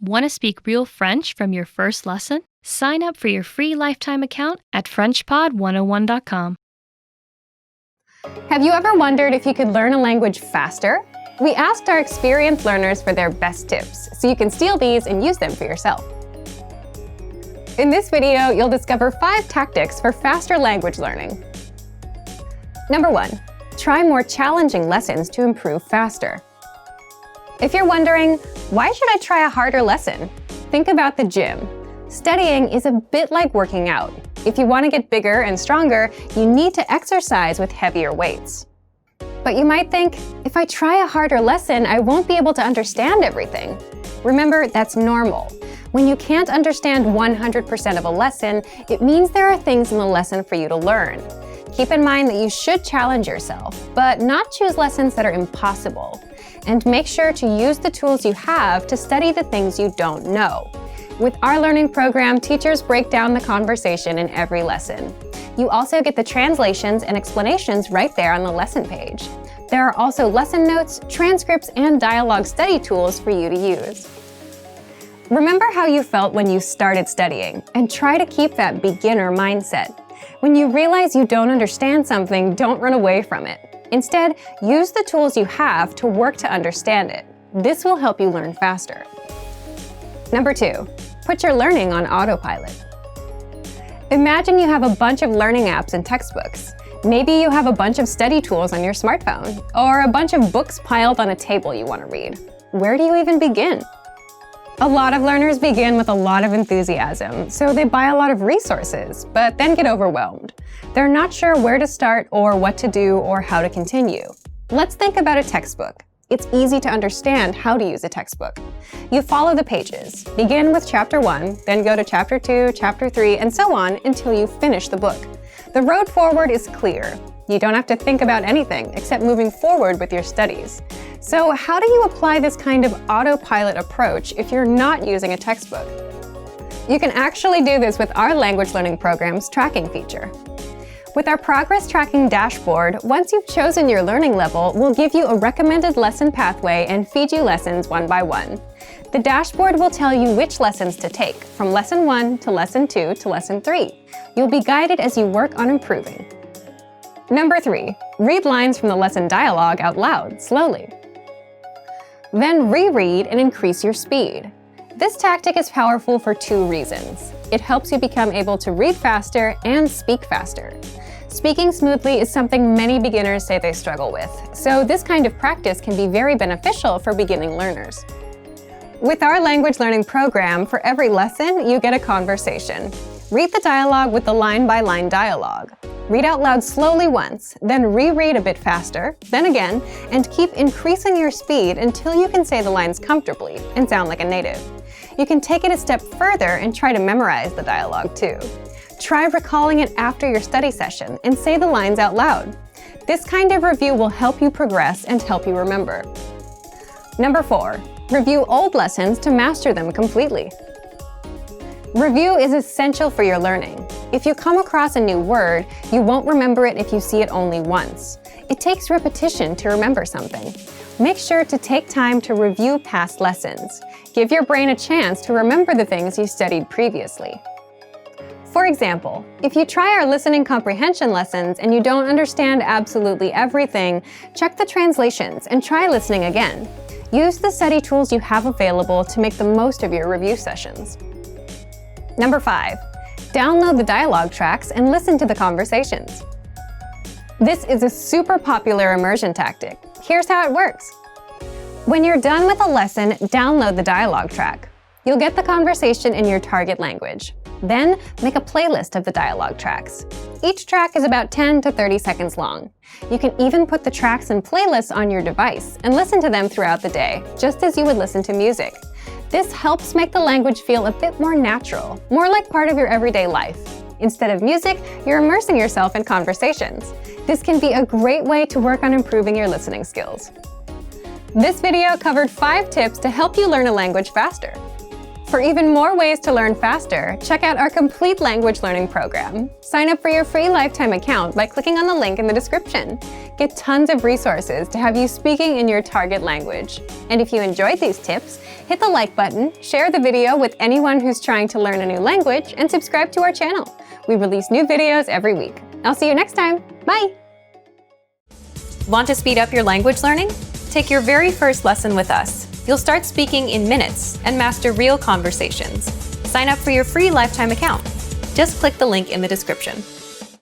Want to speak real French from your first lesson? Sign up for your free lifetime account at FrenchPod101.com. Have you ever wondered if you could learn a language faster? We asked our experienced learners for their best tips, so you can steal these and use them for yourself. In this video, you'll discover 5 tactics for faster language learning. Number 1, try more challenging lessons to improve faster. If you're wondering, why should I try a harder lesson? Think about the gym. Studying is a bit like working out. If you want to get bigger and stronger, you need to exercise with heavier weights. But you might think, if I try a harder lesson, I won't be able to understand everything. Remember, that's normal. When you can't understand 100% of a lesson, it means there are things in the lesson for you to learn. Keep in mind that you should challenge yourself, but not choose lessons that are impossible. And make sure to use the tools you have to study the things you don't know. With our learning program, teachers break down the conversation in every lesson. You also get the translations and explanations right there on the lesson page. There are also lesson notes, transcripts, and dialogue study tools for you to use. Remember how you felt when you started studying, and try to keep that beginner mindset. When you realize you don't understand something, don't run away from it. Instead, use the tools you have to work to understand it. This will help you learn faster. Number 2, put your learning on autopilot. Imagine you have a bunch of learning apps and textbooks. Maybe you have a bunch of study tools on your smartphone, or a bunch of books piled on a table you want to read. Where do you even begin? A lot of learners begin with a lot of enthusiasm, so they buy a lot of resources, but then get overwhelmed. They're not sure where to start or what to do or how to continue. Let's think about a textbook. It's easy to understand how to use a textbook. You follow the pages. Begin with chapter 1, then go to chapter 2, chapter 3, and so on until you finish the book. The road forward is clear. You don't have to think about anything except moving forward with your studies. So how do you apply this kind of autopilot approach if you're not using a textbook? You can actually do this with our language learning program's tracking feature. With our progress tracking dashboard, once you've chosen your learning level, we'll give you a recommended lesson pathway and feed you lessons one by one. The dashboard will tell you which lessons to take, from lesson 1 to lesson 2 to lesson 3. You'll be guided as you work on improving. Number 3, read lines from the lesson dialogue out loud, slowly. Then reread and increase your speed. This tactic is powerful for 2 reasons. It helps you become able to read faster and speak faster. Speaking smoothly is something many beginners say they struggle with, so this kind of practice can be very beneficial for beginning learners. With our language learning program, for every lesson, you get a conversation. Read the dialogue with the line-by-line dialogue. Read out loud slowly once, then reread a bit faster, then again, and keep increasing your speed until you can say the lines comfortably and sound like a native. You can take it a step further and try to memorize the dialogue too. Try recalling it after your study session and say the lines out loud. This kind of review will help you progress and help you remember. Number 4, review old lessons to master them completely. Review is essential for your learning. If you come across a new word, you won't remember it if you see it only once. It takes repetition to remember something. Make sure to take time to review past lessons. Give your brain a chance to remember the things you studied previously. For example, if you try our listening comprehension lessons and you don't understand absolutely everything, check the translations and try listening again. Use the study tools you have available to make the most of your review sessions. Number 5, download the dialogue tracks and listen to the conversations. This is a super popular immersion tactic. Here's how it works. When you're done with a lesson, download the dialogue track. You'll get the conversation in your target language. Then, make a playlist of the dialogue tracks. Each track is about 10 to 30 seconds long. You can even put the tracks and playlists on your device and listen to them throughout the day, just as you would listen to music. This helps make the language feel a bit more natural, more like part of your everyday life. Instead of music, you're immersing yourself in conversations. This can be a great way to work on improving your listening skills. This video covered 5 tips to help you learn a language faster. For even more ways to learn faster, check out our complete language learning program. Sign up for your free lifetime account by clicking on the link in the description. Get tons of resources to have you speaking in your target language. And if you enjoyed these tips, hit the like button, share the video with anyone who's trying to learn a new language, and subscribe to our channel. We release new videos every week. I'll see you next time. Bye! Want to speed up your language learning? Take your very first lesson with us. You'll start speaking in minutes and master real conversations. Sign up for your free lifetime account. Just click the link in the description.